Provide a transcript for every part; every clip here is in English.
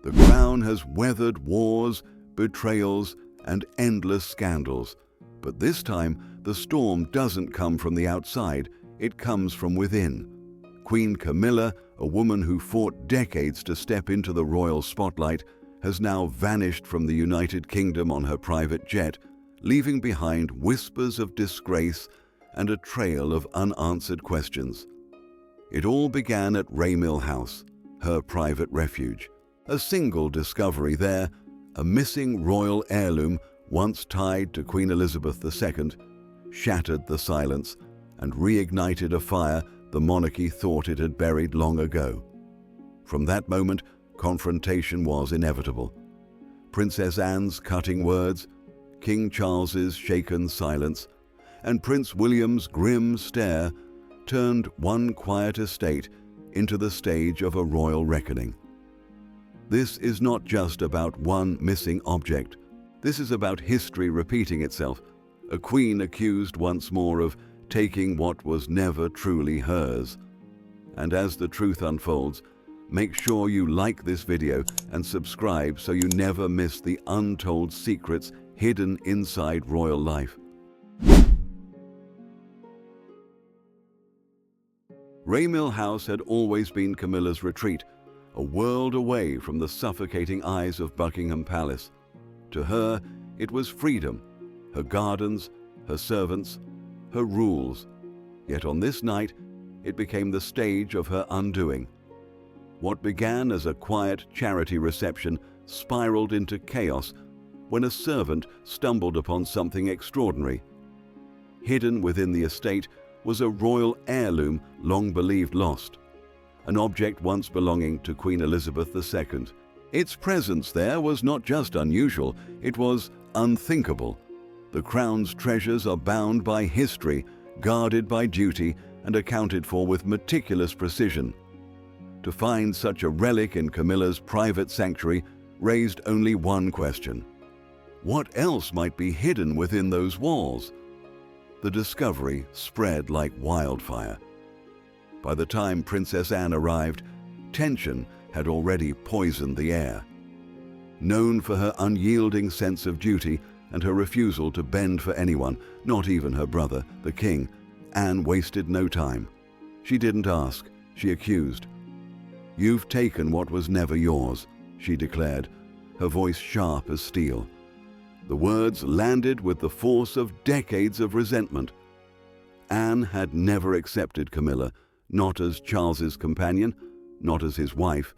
The crown has weathered wars, betrayals, and endless scandals. But this time, the storm doesn't come from the outside, it comes from within. Queen Camilla, a woman who fought decades to step into the royal spotlight, has now vanished from the United Kingdom on her private jet, leaving behind whispers of disgrace and a trail of unanswered questions. It all began at Raymill House, her private refuge. A single discovery there, a missing royal heirloom once tied to Queen Elizabeth II, shattered the silence and reignited a fire the monarchy thought it had buried long ago. From that moment, confrontation was inevitable. Princess Anne's cutting words, King Charles's shaken silence, and Prince William's grim stare turned one quiet estate into the stage of a royal reckoning. This is not just about one missing object. This is about history repeating itself, a queen accused once more of taking what was never truly hers. And as the truth unfolds, make sure you like this video and subscribe so you never miss the untold secrets hidden inside royal life. Raymill House had always been Camilla's retreat, a world away from the suffocating eyes of Buckingham Palace. To her, it was freedom, her gardens, her servants, her rules. Yet on this night, it became the stage of her undoing. What began as a quiet charity reception spiraled into chaos when a servant stumbled upon something extraordinary. Hidden within the estate was a royal heirloom long believed lost, an object once belonging to Queen Elizabeth II. Its presence there was not just unusual, it was unthinkable. The crown's treasures are bound by history, guarded by duty, and accounted for with meticulous precision. To find such a relic in Camilla's private sanctuary raised only one question. What else might be hidden within those walls? The discovery spread like wildfire. By the time Princess Anne arrived, tension had already poisoned the air. Known for her unyielding sense of duty and her refusal to bend for anyone, not even her brother, the king, Anne wasted no time. She didn't ask, she accused. "You've taken what was never yours," she declared, her voice sharp as steel. The words landed with the force of decades of resentment. Anne had never accepted Camilla, not as Charles's companion, not as his wife,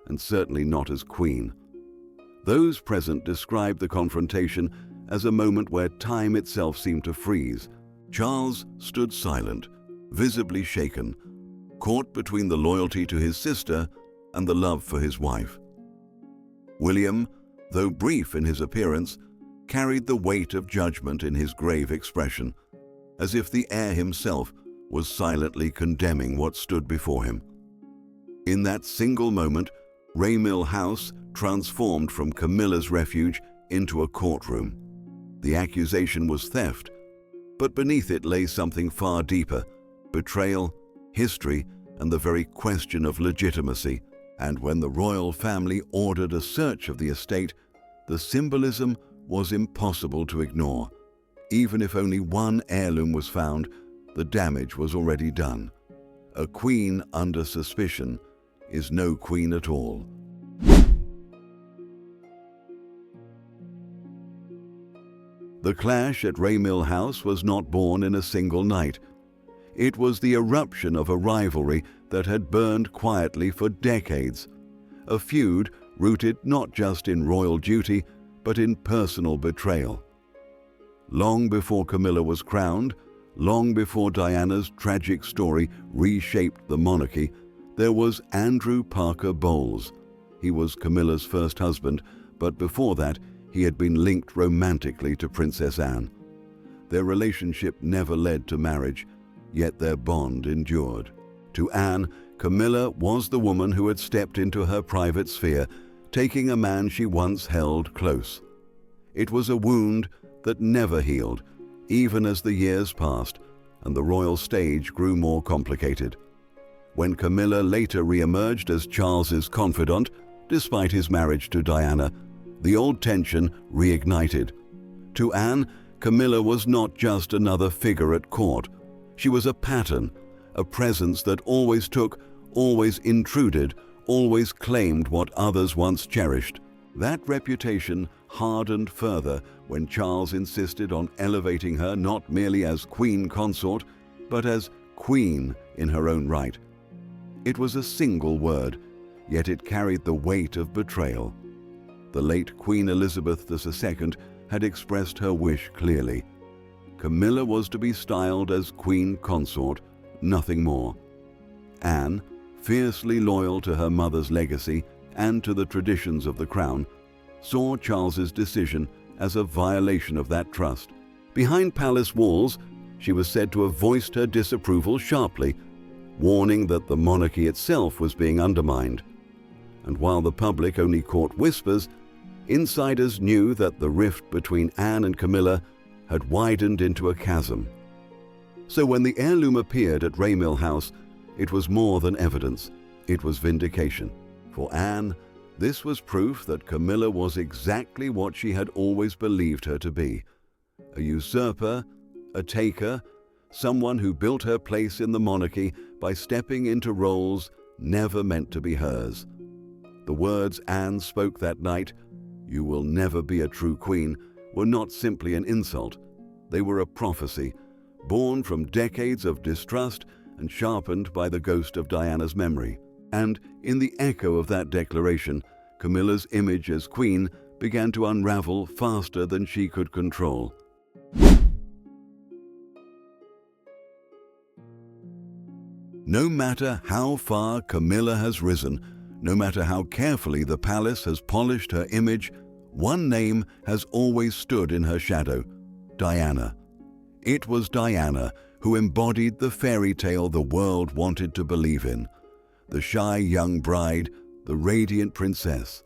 and certainly not as queen. Those present described the confrontation as a moment where time itself seemed to freeze. Charles stood silent, visibly shaken, caught between the loyalty to his sister and the love for his wife. William, though brief in his appearance, carried the weight of judgment in his grave expression, as if the heir himself was silently condemning what stood before him. In that single moment, Raymill House transformed from Camilla's refuge into a courtroom. The accusation was theft, but beneath it lay something far deeper: betrayal, history, and the very question of legitimacy. And when the royal family ordered a search of the estate, the symbolism was impossible to ignore. Even if only one heirloom was found, the damage was already done. A queen under suspicion is no queen at all. The clash at Raymill House was not born in a single night. It was the eruption of a rivalry that had burned quietly for decades. A feud rooted not just in royal duty, but in personal betrayal. Long before Camilla was crowned, long before Diana's tragic story reshaped the monarchy, there was Andrew Parker Bowles. He was Camilla's first husband, but before that, he had been linked romantically to Princess Anne. Their relationship never led to marriage, yet their bond endured. To Anne, Camilla was the woman who had stepped into her private sphere, taking a man she once held close. It was a wound that never healed, even as the years passed and the royal stage grew more complicated. When Camilla later re-emerged as Charles's confidant, Despite his marriage to Diana, the old tension reignited. To Anne, Camilla was not just another figure at court. She was a pattern, a presence that always took, always intruded, always claimed what others once cherished. That reputation hardened further when Charles insisted on elevating her not merely as queen consort, but as queen in her own right. It was a single word, yet it carried the weight of betrayal. The late Queen Elizabeth II had expressed her wish clearly. Camilla was to be styled as queen consort, nothing more. Anne, fiercely loyal to her mother's legacy and to the traditions of the crown, saw Charles's decision as a violation of that trust. Behind palace walls, she was said to have voiced her disapproval sharply, warning that the monarchy itself was being undermined. And while the public only caught whispers, insiders knew that the rift between Anne and Camilla had widened into a chasm. So when the heirloom appeared at Raymill House, it was more than evidence. It was vindication. For Anne, this was proof that Camilla was exactly what she had always believed her to be: a usurper, a taker, someone who built her place in the monarchy by stepping into roles never meant to be hers. The words Anne spoke that night, "You will never be a true queen," were not simply an insult. They were a prophecy, born from decades of distrust and sharpened by the ghost of Diana's memory. And in the echo of that declaration, Camilla's image as queen began to unravel faster than she could control. No matter how far Camilla has risen, no matter how carefully the palace has polished her image, one name has always stood in her shadow: Diana. It was Diana who embodied the fairy tale the world wanted to believe in. The shy young bride, the radiant princess,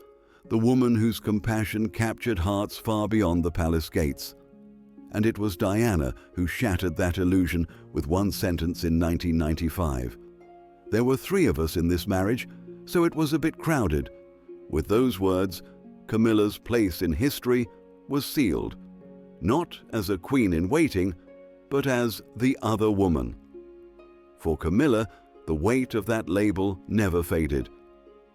the woman whose compassion captured hearts far beyond the palace gates. And it was Diana who shattered that illusion with one sentence in 1995. "There were 3 of us in this marriage, so it was a bit crowded." With those words, Camilla's place in history was sealed, not as a queen in waiting, but as the other woman. For Camilla, the weight of that label never faded.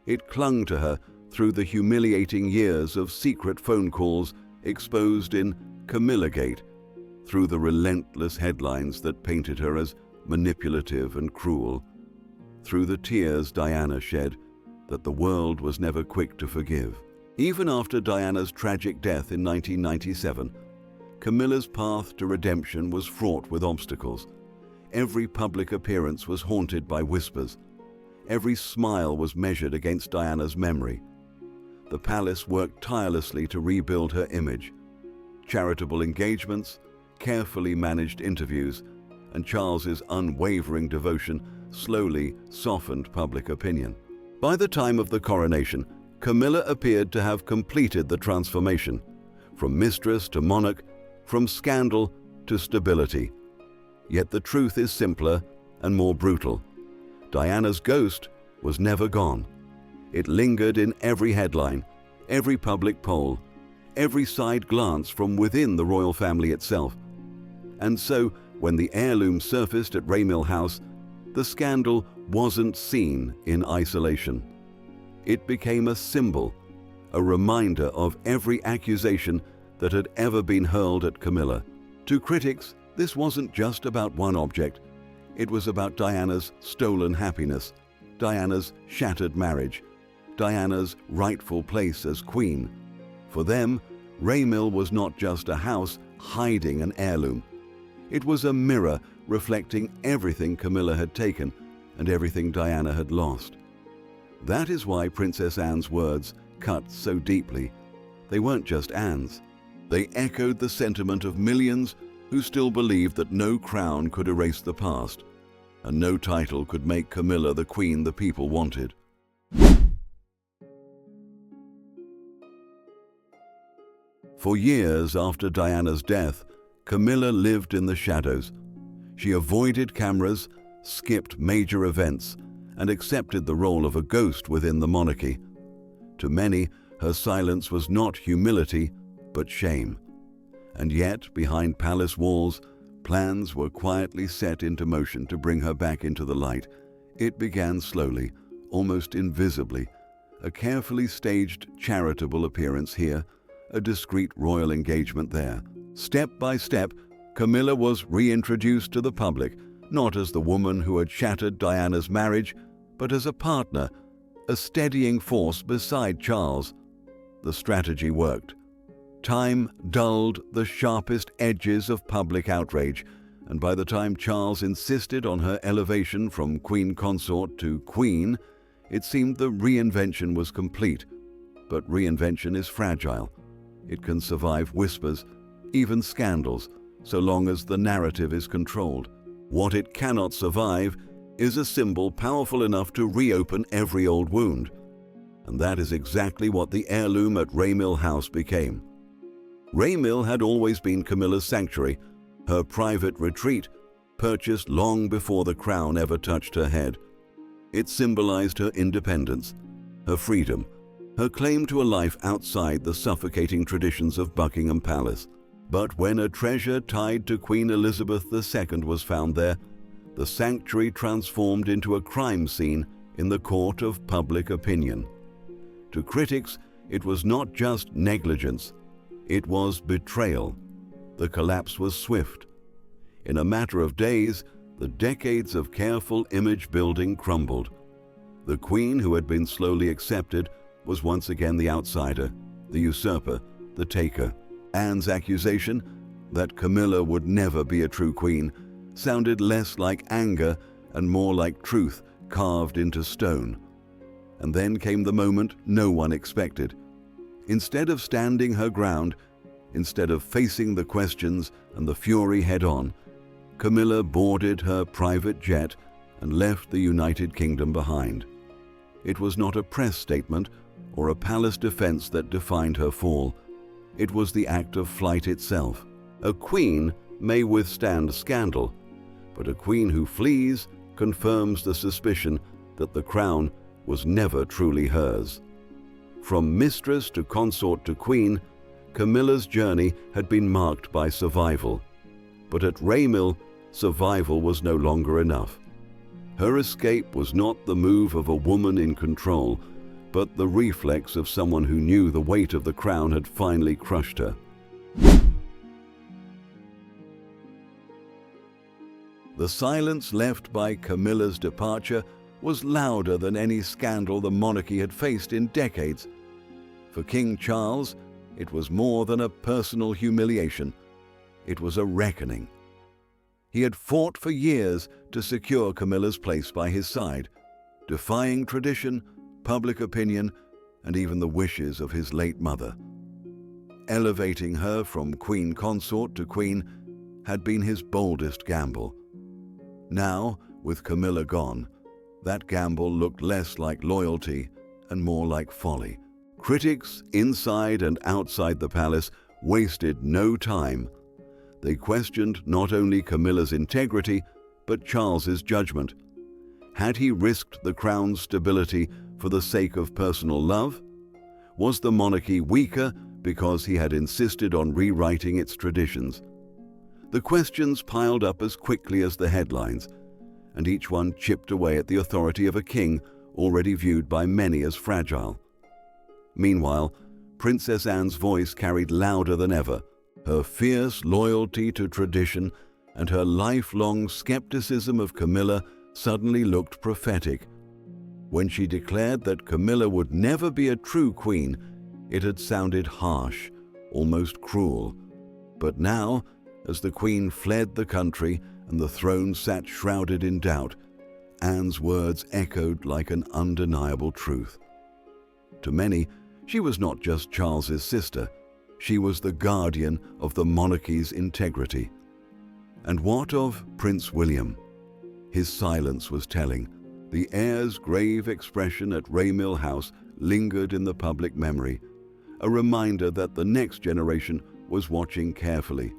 It clung to her through the humiliating years of secret phone calls exposed in Camillagate, through the relentless headlines that painted her as manipulative and cruel, through the tears Diana shed that the world was never quick to forgive. Even after Diana's tragic death in 1997, Camilla's path to redemption was fraught with obstacles. Every public appearance was haunted by whispers. Every smile was measured against Diana's memory. The palace worked tirelessly to rebuild her image. Charitable engagements, carefully managed interviews, and Charles's unwavering devotion slowly softened public opinion. By the time of the coronation, Camilla appeared to have completed the transformation, from mistress to monarch, from scandal to stability. Yet the truth is simpler and more brutal. Diana's ghost was never gone. It lingered in every headline, every public poll, every side glance from within the royal family itself. And so, when the heirloom surfaced at Raymill House, the scandal wasn't seen in isolation. It became a symbol, a reminder of every accusation that had ever been hurled at Camilla. To critics, this wasn't just about one object. It was about Diana's stolen happiness, Diana's shattered marriage, Diana's rightful place as queen. For them, Raymill was not just a house hiding an heirloom. It was a mirror reflecting everything Camilla had taken and everything Diana had lost. That is why Princess Anne's words cut so deeply. They weren't just Anne's. They echoed the sentiment of millions who still believed that no crown could erase the past, and no title could make Camilla the queen the people wanted. For years after Diana's death, Camilla lived in the shadows. She avoided cameras, skipped major events, and accepted the role of a ghost within the monarchy. To many, her silence was not humility, but shame. And yet, behind palace walls, plans were quietly set into motion to bring her back into the light. It began slowly, almost invisibly, a carefully staged charitable appearance here, a discreet royal engagement there. Step by step, Camilla was reintroduced to the public, not as the woman who had shattered Diana's marriage, but as a partner, a steadying force beside Charles. The strategy worked. Time dulled the sharpest edges of public outrage, and by the time Charles insisted on her elevation from queen consort to queen, it seemed the reinvention was complete. But reinvention is fragile. It can survive whispers, even scandals, so long as the narrative is controlled. What it cannot survive is a symbol powerful enough to reopen every old wound. And that is exactly what the heirloom at Raymill House became. Raymill had always been Camilla's sanctuary, her private retreat, purchased long before the crown ever touched her head. It symbolized her independence, her freedom, her claim to a life outside the suffocating traditions of Buckingham Palace. But when a treasure tied to Queen Elizabeth II was found there, the sanctuary transformed into a crime scene in the court of public opinion. To critics, it was not just negligence, it was betrayal. The collapse was swift. In a matter of days, the decades of careful image building crumbled. The queen who had been slowly accepted was once again the outsider, the usurper, the taker. Anne's accusation that Camilla would never be a true queen sounded less like anger and more like truth carved into stone. And then came the moment no one expected. Instead of standing her ground, instead of facing the questions and the fury head-on, Camilla boarded her private jet and left the United Kingdom behind. It was not a press statement or a palace defense that defined her fall. It was the act of flight itself. A queen may withstand scandal, but a queen who flees confirms the suspicion that the crown was never truly hers. From mistress to consort to queen, Camilla's journey had been marked by survival. But at Raymill, survival was no longer enough. Her escape was not the move of a woman in control, but the reflex of someone who knew the weight of the crown had finally crushed her. The silence left by Camilla's departure was louder than any scandal the monarchy had faced in decades. For King Charles, it was more than a personal humiliation. It was a reckoning. He had fought for years to secure Camilla's place by his side, defying tradition, public opinion, and even the wishes of his late mother. Elevating her from queen consort to queen had been his boldest gamble. Now, with Camilla gone, that gamble looked less like loyalty and more like folly. Critics inside and outside the palace wasted no time. They questioned not only Camilla's integrity, but Charles's judgment. Had he risked the crown's stability for the sake of personal love? Was the monarchy weaker because he had insisted on rewriting its traditions? The questions piled up as quickly as the headlines, and each one chipped away at the authority of a king already viewed by many as fragile. Meanwhile, Princess Anne's voice carried louder than ever. Her fierce loyalty to tradition and her lifelong skepticism of Camilla suddenly looked prophetic. When she declared that Camilla would never be a true queen, it had sounded harsh, almost cruel. But now, as the queen fled the country and the throne sat shrouded in doubt, Anne's words echoed like an undeniable truth. To many, she was not just Charles's sister. She was the guardian of the monarchy's integrity. And what of Prince William? His silence was telling. The heir's grave expression at Raymill House lingered in the public memory, a reminder that the next generation was watching carefully.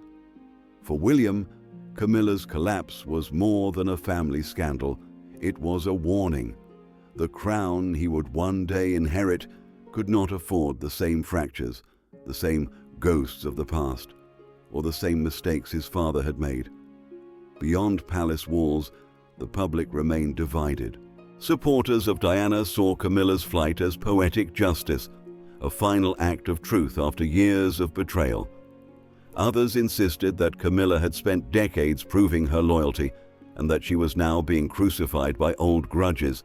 For William, Camilla's collapse was more than a family scandal. It was a warning. The crown he would one day inherit could not afford the same fractures, the same ghosts of the past, or the same mistakes his father had made. Beyond palace walls, the public remained divided. Supporters of Diana saw Camilla's flight as poetic justice, a final act of truth after years of betrayal. Others insisted that Camilla had spent decades proving her loyalty and that she was now being crucified by old grudges.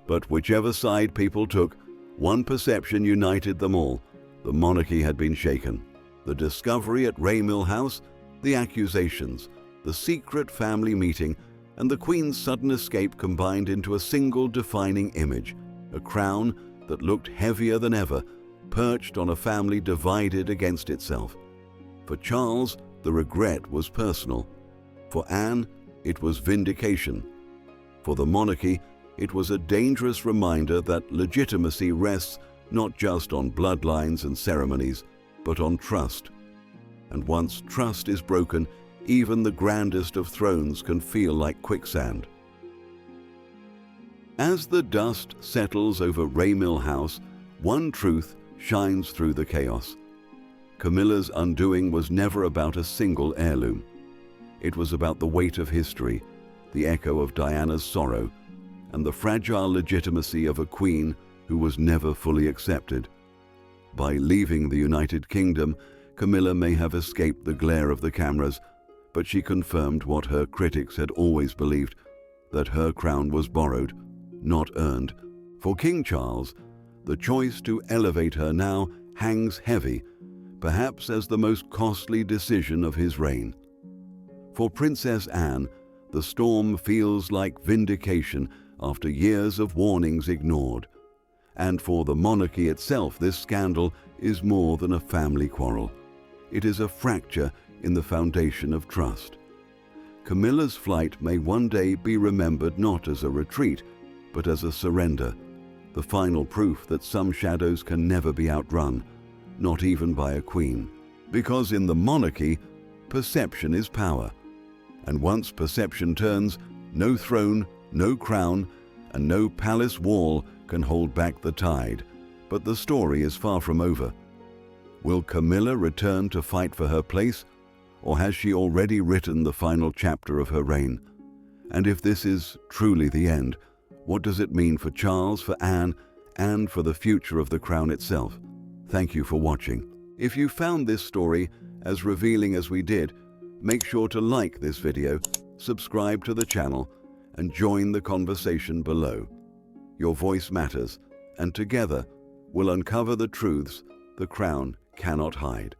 But whichever side people took, one perception united them all: the monarchy had been shaken. The discovery at Raymill House, the accusations, the secret family meeting, and the Queen's sudden escape combined into a single defining image, a crown that looked heavier than ever, perched on a family divided against itself. For Charles, the regret was personal. For Anne, it was vindication. For the monarchy, it was a dangerous reminder that legitimacy rests not just on bloodlines and ceremonies, but on trust. And once trust is broken, even the grandest of thrones can feel like quicksand. As the dust settles over Raymill House, one truth shines through the chaos. Camilla's undoing was never about a single heirloom. It was about the weight of history, the echo of Diana's sorrow, and the fragile legitimacy of a queen who was never fully accepted. By leaving the United Kingdom, Camilla may have escaped the glare of the cameras, but she confirmed what her critics had always believed, that her crown was borrowed, not earned. For King Charles, the choice to elevate her now hangs heavy, perhaps as the most costly decision of his reign. For Princess Anne, the storm feels like vindication after years of warnings ignored. And for the monarchy itself, this scandal is more than a family quarrel. It is a fracture in the foundation of trust. Camilla's flight may one day be remembered not as a retreat, but as a surrender, the final proof that some shadows can never be outrun, not even by a queen. Because in the monarchy, perception is power. And once perception turns, no throne, no crown, and no palace wall can hold back the tide. But the story is far from over. Will Camilla return to fight for her place, or has she already written the final chapter of her reign? And if this is truly the end, what does it mean for Charles, for Anne, and for the future of the crown itself? Thank you for watching. If you found this story as revealing as we did, make sure to like this video, subscribe to the channel, and join the conversation below. Your voice matters, and together we'll uncover the truths the crown cannot hide.